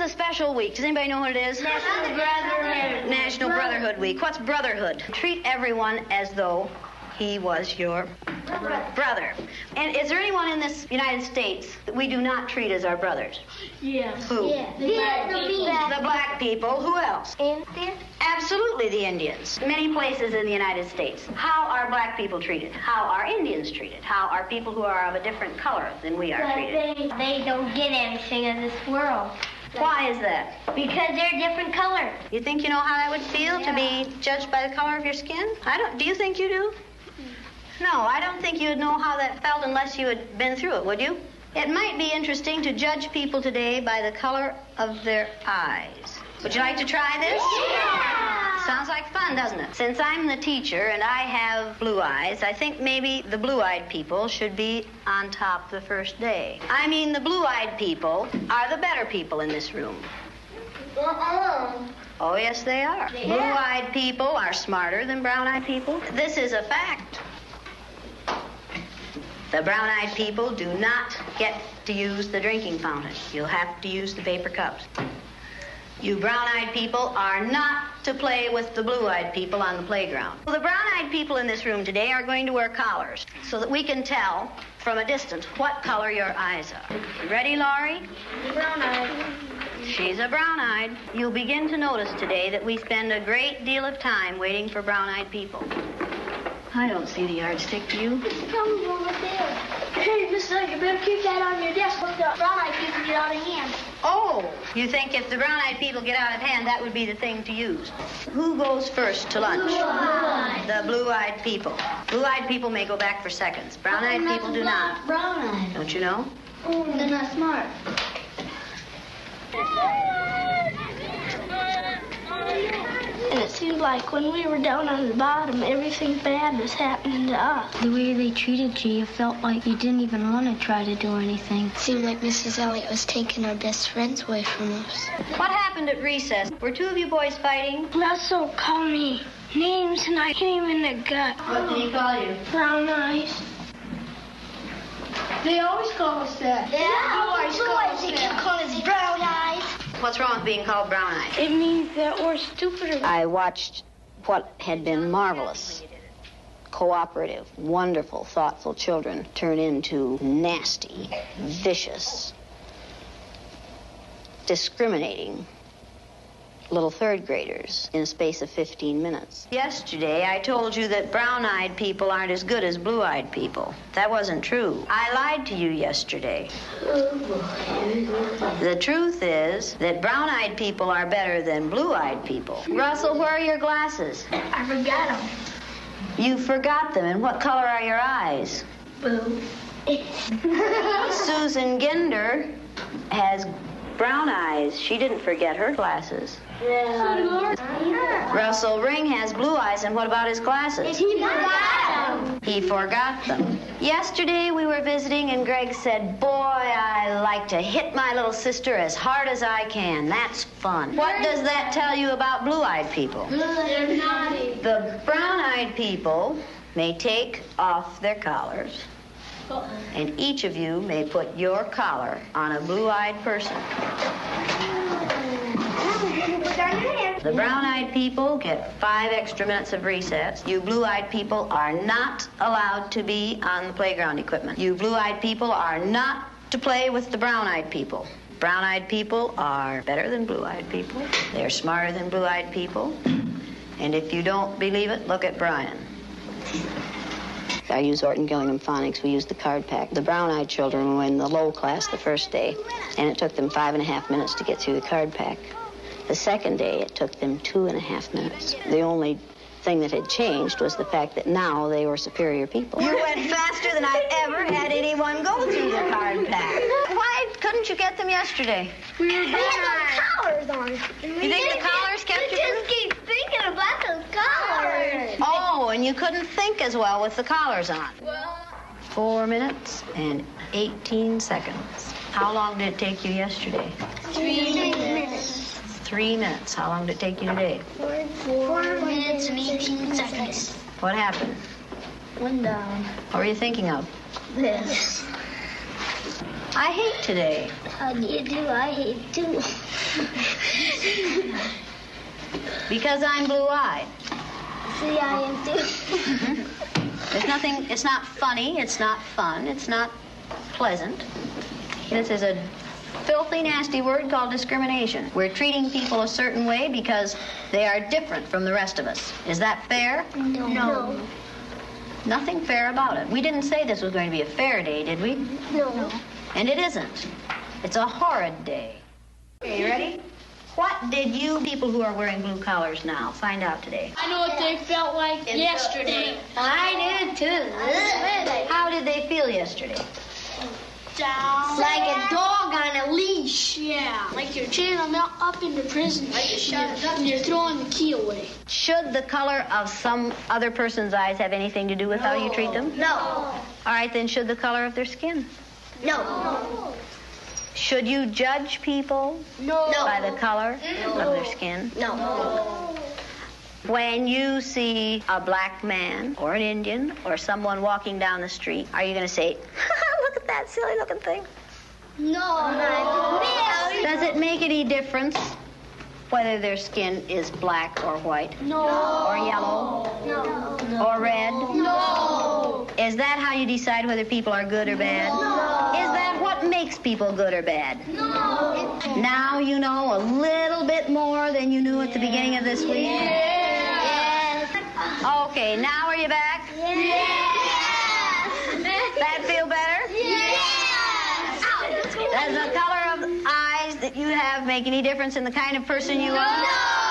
a special week. Does anybody know what it is? National Brotherhood. National Brotherhood Week. What's brotherhood? Treat everyone as though he was your brother. And is there anyone in this United States that we do not treat as our brothers? Yes. Who? Yeah. The black people. Who else? Indians. Absolutely, the Indians. Many places in the United States. How are black people treated? How are Indians treated? How are people who are of a different color than we are treated? They don't get anything in this world. Why is that? Because they're different color. You think you know how that would feel to be judged by the color of your skin? I don't. Do you think you do? No, I don't think you'd know how that felt unless you had been through it, would you? It might be interesting to judge people today by the color of their eyes. Would you like to try this? Yeah! Sounds like fun, doesn't it? Since I'm the teacher and I have blue eyes, I think maybe the blue-eyed people should be on top the first day. I mean, the blue-eyed people are the better people in this room. Oh, yes, they are. Yeah. Blue-eyed people are smarter than brown-eyed people. This is a fact. The brown-eyed people do not get to use the drinking fountain. You'll have to use the paper cups. You brown-eyed people are not to play with the blue-eyed people on the playground. Well, the brown-eyed people in this room today are going to wear collars so that we can tell from a distance what color your eyes are. You ready, Laurie? Brown-eyed. She's a brown-eyed. You'll begin to notice today that we spend a great deal of time waiting for brown-eyed people. I don't see the yardstick, do you? It's coming over there. Hey, mister, you better keep that on your desk. Look, the brown-eyed people get out of hand. Oh, you think if the brown-eyed people get out of hand, that would be the thing to use. Who goes first to lunch? Blue-eyed. The blue-eyed people. Blue-eyed people may go back for seconds. Brown-eyed people do not. Brown-eyed. Don't you know? Oh, they're not smart. And it seemed like when we were down on the bottom, everything bad was happening to us. The way they treated you, you felt like you didn't even want to try to do anything. It seemed like Mrs. Elliott was taking our best friends away from us. What happened at recess? Were two of you boys fighting? Russell called me names and I hit him in the gut. What did he call you? Brown eyes. They always call us that. They keep calling us brown eyes. What's wrong with being called brown-eyed? It means that we're stupider. I watched what had been marvelous, cooperative, wonderful, thoughtful children turn into nasty, vicious, discriminating little third graders in a space of 15 minutes. Yesterday, I told you that brown-eyed people aren't as good as blue-eyed people. That wasn't true. I lied to you yesterday. The truth is that brown-eyed people are better than blue-eyed people. Russell, where are your glasses? I forgot them. You forgot them. And what color are your eyes? Blue. Susan Ginder has brown eyes. She didn't forget her glasses. Russell Ring has blue eyes, and what about his glasses? He forgot them. He forgot them. Yesterday we were visiting, and Greg said, "Boy, I like to hit my little sister as hard as I can. That's fun." What does that tell you about blue-eyed people? They're naughty. The brown-eyed people may take off their collars, and each of you may put your collar on a blue-eyed person. The brown-eyed people get 5 extra minutes of recess. You blue-eyed people are not allowed to be on the playground equipment. You blue-eyed people are not to play with the brown-eyed people. Brown-eyed people are better than blue-eyed people. They're smarter than blue-eyed people. And if you don't believe it, look at Brian. I use Orton Gillingham Phonics. We use the card pack. The brown-eyed children were in the low class the first day, and it took them 5.5 minutes to get through the card pack. The second day, it took them 2.5 minutes. The only thing that had changed was the fact that now they were superior people. You went faster than I've ever had anyone go through the card pack. Why couldn't you get them yesterday? We had those collars on. You think the collars kept you? just keep thinking about those collars. Oh, and you couldn't think as well with the collars on. 4 minutes and 18 seconds. How long did it take you yesterday? 3 minutes. 3 minutes. How long did it take you today? 4 minutes and 18 seconds. What happened? One down. What were you thinking of? This. I hate today. How do you do? I hate too. Because I'm blue-eyed. See, I am too. There's nothing, it's not funny, it's not fun, it's not pleasant. This is a filthy, nasty word called discrimination. We're treating people a certain way because they are different from the rest of us. Is that fair? No. Nothing fair about it. We didn't say this was going to be a fair day, did we? No. And it isn't. It's a horrid day. Okay, you ready? What did you people who are wearing blue collars now find out today? I know what they felt like yesterday. I did too. How did they feel yesterday? Down. Like a dog on a leash. Yeah. Like you're chaining them up into prison. Like you're shut up and you're throwing the key away. Should the color of some other person's eyes have anything to do with how you treat them? No. All right, then should the color of their skin? No. Should you judge people by the color of their skin? No. When you see a black man or an Indian or someone walking down the street, are you going to say, look at that silly looking thing? No. Does it make any difference whether their skin is black or white? No. Or yellow? No. Or red? No. Is that how you decide whether people are good or bad? No. Is that what makes people good or bad? No. Now you know a little bit more than you knew at the beginning of this week? Yes. Okay, now are you back? Yes. That feel better? Yes. Does the color of eyes that you have make any difference in the kind of person you are? No.